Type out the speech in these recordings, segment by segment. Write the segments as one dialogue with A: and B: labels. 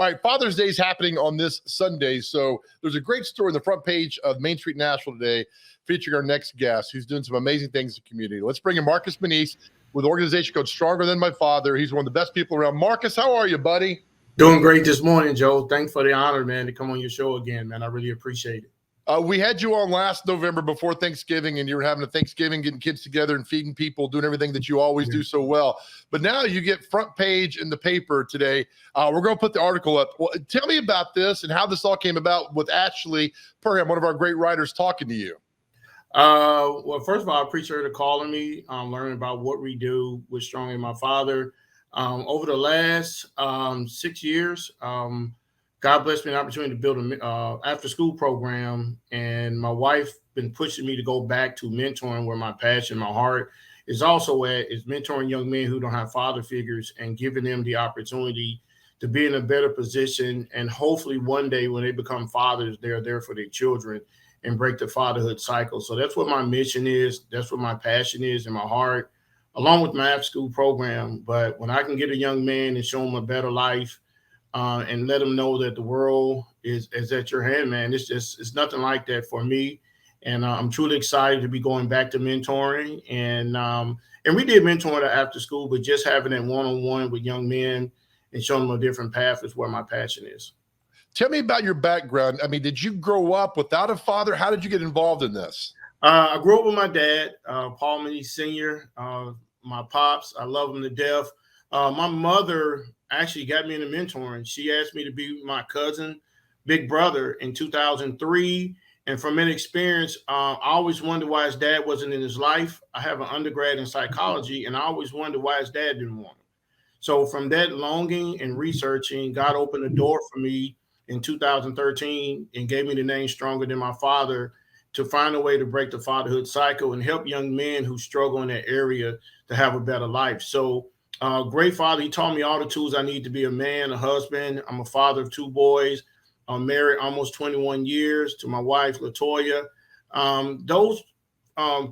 A: right, Father's Day is happening on this Sunday. So there's a great story on the front page of Main Street Nashville today featuring our next guest who's doing some amazing things in the community. Let's bring in Marcus Meneese with an organization called Stronger Than My Father. He's one of the best people around. Marcus, how are you, buddy?
B: Doing great this morning, Joe. Thanks for the honor, man, to come on your show again, man. I really appreciate it.
A: We had you on last November before Thanksgiving, and you were having a Thanksgiving, getting kids together and feeding people, doing everything that you always do so well. But now you get front page in the paper today. We're going to put the article up. Well, tell me about this and how this all came about with Ashley Perham, one of our great writers, talking to you.
B: Well, first of all, I appreciate her calling me, learning about what we do with Strong and My Father. Over the last 6 years, God blessed me an opportunity to build an after-school program, and my wife been pushing me to go back to mentoring, where my passion, my heart is also at, is mentoring young men who don't have father figures and giving them the opportunity to be in a better position. And hopefully one day when they become fathers, they're there for their children and break the fatherhood cycle. So that's what my mission is. That's what my passion is in my heart, along with my after-school program. But when I can get a young man and show him a better life, and let them know that the world is at your hand, man. It's nothing like that for me. And I'm truly excited to be going back to mentoring. And we did mentoring after school, but just having that one-on-one with young men and showing them a different path is where my passion is.
A: Tell me about your background. I mean, did you grow up without a father? How did you get involved in this?
B: I grew up with my dad, Paul Meneese Sr., my pops. I love him to death. My mother actually got me into mentoring. She asked me to be my cousin, big brother in 2003. And from that experience, I always wondered why his dad wasn't in his life. I have an undergrad in psychology, and I always wondered why his dad didn't want him. So from that longing and researching, God opened the door for me in 2013 and gave me the name Stronger Than My Father to find a way to break the fatherhood cycle and help young men who struggle in that area to have a better life. So great father. He taught me all the tools I need to be a man, a husband. I'm a father of 2 boys. I'm married almost 21 years to my wife, LaToya. Those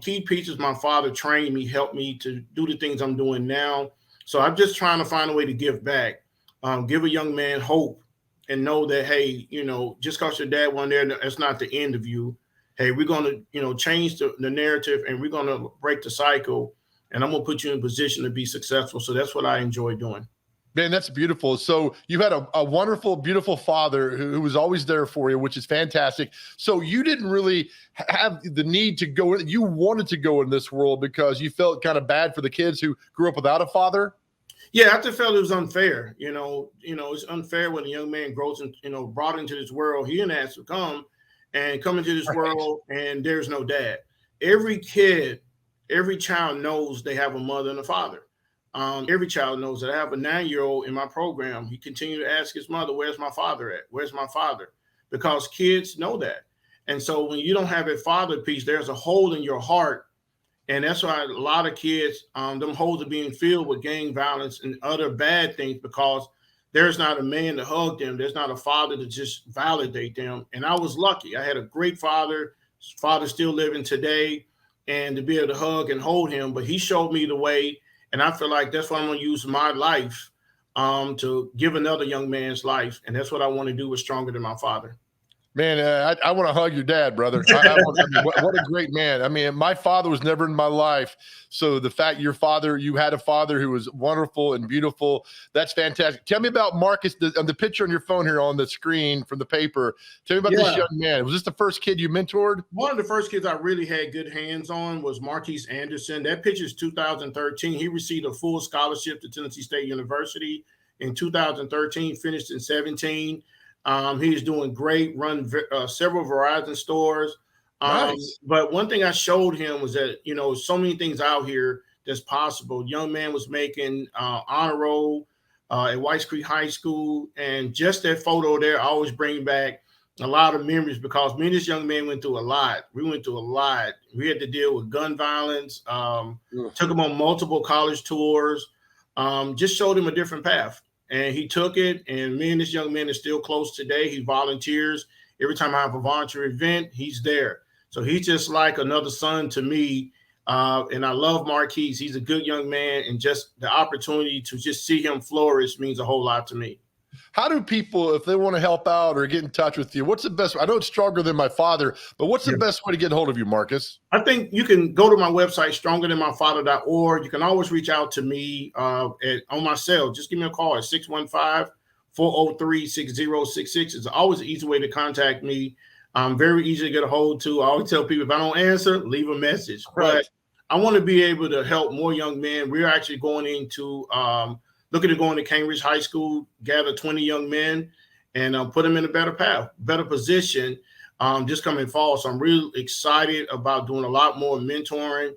B: key pieces my father trained me, helped me to do the things I'm doing now. So I'm just trying to find a way to give back, give a young man hope and know that, hey, just because your dad wasn't there, that's not the end of you. Hey, we're going to, change the narrative, and we're going to break the cycle. And I'm going to put you in a position to be successful. So that's what I enjoy doing.
A: Man, that's beautiful. So you've had a wonderful, beautiful father who was always there for you, which is fantastic. So you didn't really have the need to go. You wanted to go in this world because you felt kind of bad for the kids who grew up without a father?
B: Yeah, I just felt it was unfair. It's unfair when a young man grows and, brought into this world. He didn't ask to come into this world, and there's no dad. Every child knows they have a mother and a father. Every child knows that. I have a 9-year-old in my program. He continued to ask his mother, where's my father at? Where's my father? Because kids know that. And so when you don't have a father piece, there's a hole in your heart. And that's why a lot of kids, them holes are being filled with gang violence and other bad things, because there's not a man to hug them. There's not a father to just validate them. And I was lucky. I had a great father. His father's still living today. And to be able to hug and hold him, but he showed me the way, and I feel like that's what I'm going to use my life to give another young man's life, and that's what I want to do with Stronger Than My Father.
A: Man, I want to hug your dad, brother. What a great man. I mean, my father was never in my life. So the fact you had a father who was wonderful and beautiful, that's fantastic. Tell me about Marcus, the picture on your phone here on the screen from the paper. Tell me about this young man. Was this the first kid you mentored?
B: One of the first kids I really had good hands on was Marquise Anderson. That picture is 2013. He received a full scholarship to Tennessee State University in 2013, finished in 17. He's doing great, run several Verizon stores.
A: Nice.
B: But one thing I showed him was that, so many things out here that's possible. Young man was making honor roll at Whites Creek High School. And just that photo there, I always bring back a lot of memories, because me and this young man went through a lot. We went through a lot. We had to deal with gun violence, took him on multiple college tours, just showed him a different path. And he took it, and me and this young man is still close today. He volunteers. Every time I have a volunteer event, he's there. So he's just like another son to me. And I love Marquise. He's a good young man, and just the opportunity to just see him flourish means a whole lot to me.
A: How do people, if they want to help out or get in touch with you, what's the best? I know it's stronger than my father, but what's the best way to get a hold of you, Marcus?
B: I think you can go to my website, strongerthanmyfather.org. You can always reach out to me on my cell. Just give me a call at 615-403-6066. It's always an easy way to contact me. I'm very easy to get a hold to. I always tell people, if I don't answer, leave a message.
A: Right.
B: But I want to be able to help more young men. We're actually going into looking at going to Cambridge High School, gather 20 young men, and put them in a better path, better position. Just coming fall. So I'm really excited about doing a lot more mentoring.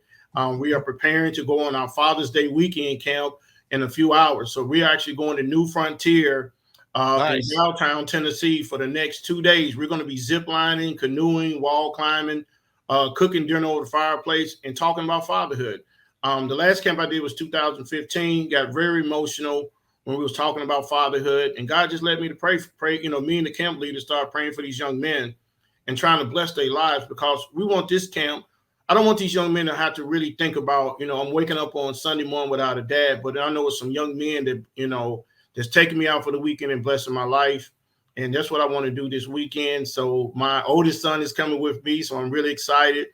B: We are preparing to go on our Father's Day weekend camp in a few hours. So we're actually going to New Frontier in downtown Tennessee for the next 2 days. We're going to be zip lining, canoeing, wall climbing, cooking dinner over the fireplace, and talking about fatherhood. The last camp I did was 2015. Got very emotional when we was talking about fatherhood, and God just led me to pray. You know, me and the camp leader started praying for these young men and trying to bless their lives, because we want this camp. I don't want these young men to have to really think about, you know, I'm waking up on Sunday morning without a dad, but I know it's some young men that, you know, that's taking me out for the weekend and blessing my life. And that's what I want to do this weekend. So my oldest son is coming with me. So I'm really excited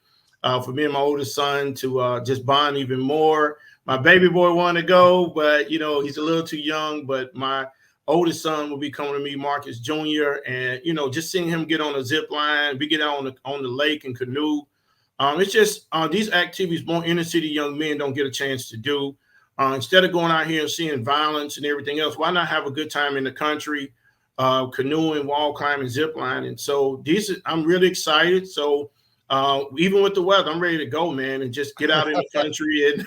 B: for me and my oldest son to just bond even more. My baby boy wanted to go, but, you know, he's a little too young. But my oldest son will be coming to me, Marcus Jr., and, you know, just seeing him get on a zip line, we get out on the lake and canoe. It's just these activities more inner city young men don't get a chance to do. Instead of going out here and seeing violence and everything else, why not have a good time in the country, canoeing, wall climbing, zip lining? So I'm really excited. So even with the weather, I'm ready to go, man, and just get out in the country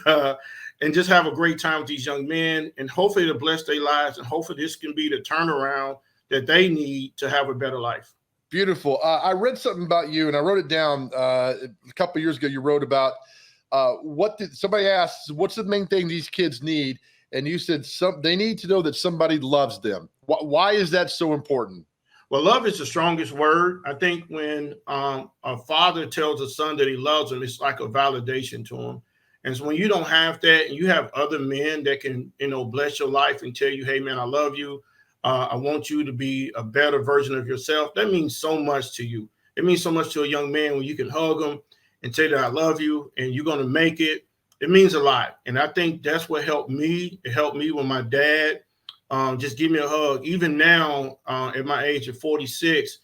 B: and just have a great time with these young men, and hopefully to bless their lives, and hopefully this can be the turnaround that they need to have a better life.
A: Beautiful. I read something about you, and I wrote it down a couple of years ago. You wrote about somebody asked, what's the main thing these kids need? And you said they need to know that somebody loves them. Why is that so important?
B: Well, love is the strongest word. I think when a father tells a son that he loves him, it's like a validation to him. And so when you don't have that, and you have other men that can, you know, bless your life and tell you, hey, man, I love you. I want you to be a better version of yourself. That means so much to you. It means so much to a young man when you can hug him and say that I love you and you're going to make it. It means a lot. And I think that's what helped me. It helped me when my dad just give me a hug. Even now, at my age of 46,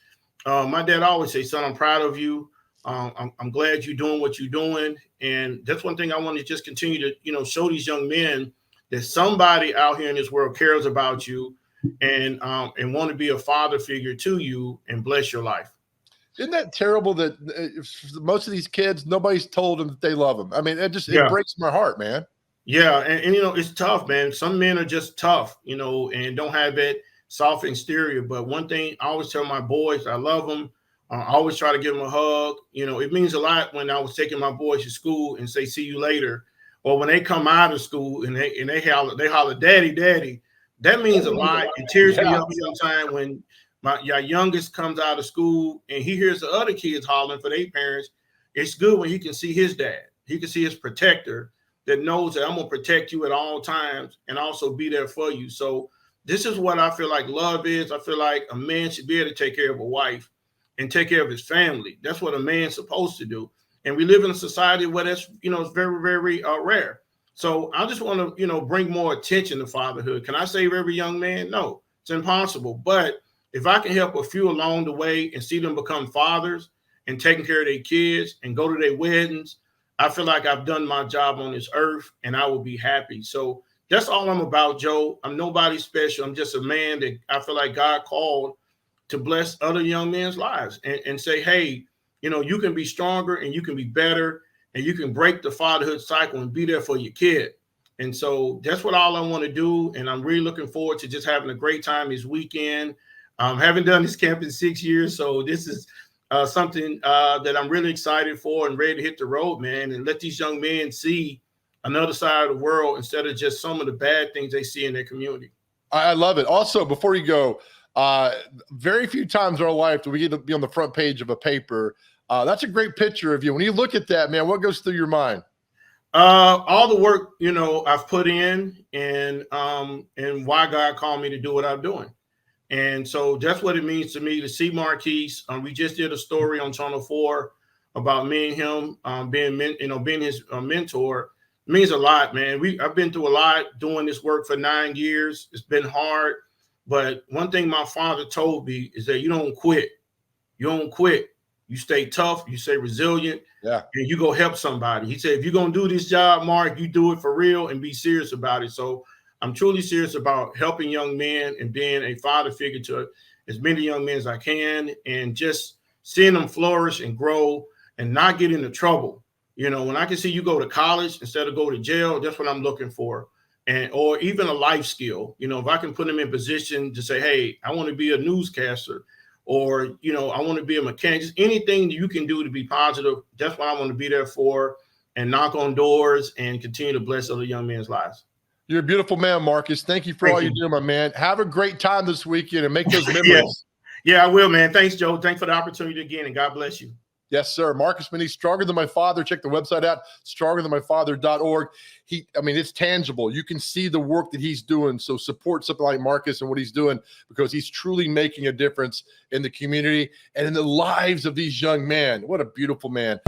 B: my dad always say, son, I'm proud of you. I'm glad you're doing what you're doing. And that's one thing I want to just continue to, you know, show these young men that somebody out here in this world cares about you and want to be a father figure to you and bless your life.
A: Isn't that terrible that most of these kids, nobody's told them that they love them? I mean, it breaks my heart, man.
B: Yeah. And, you know, it's tough, man. Some men are just tough, you know, and don't have that soft exterior. But one thing I always tell my boys, I love them. I always try to give them a hug. You know, it means a lot when I was taking my boys to school and say, see you later. Or when they come out of school and they holler, daddy, daddy. That means a lot. It tears me up sometimes when my youngest comes out of school and he hears the other kids hollering for their parents. It's good when he can see his dad. He can see his protector that knows that I'm going to protect you at all times and also be there for you. So this is what I feel like love is. I feel like a man should be able to take care of a wife and take care of his family. That's what a man's supposed to do. And we live in a society where that's, you know, it's very, very rare. So I just want to, you know, bring more attention to fatherhood. Can I save every young man? No, it's impossible. But if I can help a few along the way and see them become fathers and taking care of their kids and go to their weddings, I feel like I've done my job on this earth and I will be happy. So that's all I'm about, Joe. I'm nobody special. I'm just a man that I feel like God called to bless other young men's lives and say, hey, you know, you can be stronger and you can be better and you can break the fatherhood cycle and be there for your kid. And so that's what all I want to do. And I'm really looking forward to just having a great time this weekend. Haven't done this camp in 6 years. So this is something that I'm really excited for and ready to hit the road, man, and let these young men see another side of the world instead of just some of the bad things they see in their community.
A: I love it. Also, before you go, very few times in our life do we get to be on the front page of a paper. That's a great picture of you. When you look at that, man, what goes through your mind?
B: All the work, you know, I've put in and why God called me to do what I'm doing. And so that's what it means to me to see Marquise. We just did a story on Channel 4 about me and him being his mentor. It means a lot, man. I've been through a lot doing this work for 9 years. It's been hard. But one thing my father told me is that you don't quit. You don't quit. You stay tough. You stay resilient.
A: Yeah.
B: And you go help somebody. He said, if you're going to do this job, Mark, you do it for real and be serious about it. So I'm truly serious about helping young men and being a father figure to as many young men as I can, and just seeing them flourish and grow and not get into trouble. You know, when I can see you go to college instead of go to jail, that's what I'm looking for. Or even a life skill. You know, if I can put them in position to say, hey, I want to be a newscaster, or, you know, I want to be a mechanic, just anything that you can do to be positive. That's what I want to be there for, and knock on doors and continue to bless other young men's lives.
A: You're a beautiful man, Marcus. Thank you for all you do, my man. Have a great time this weekend and make those memories.
B: Yeah, I will, man. Thanks, Joe. Thanks for the opportunity again, and God bless you.
A: Yes, sir. Marcus Meneese, Stronger Than My Father. Check the website out, strongerthanmyfather.org. It's tangible. You can see the work that he's doing. So support something like Marcus and what he's doing, because he's truly making a difference in the community and in the lives of these young men. What a beautiful man.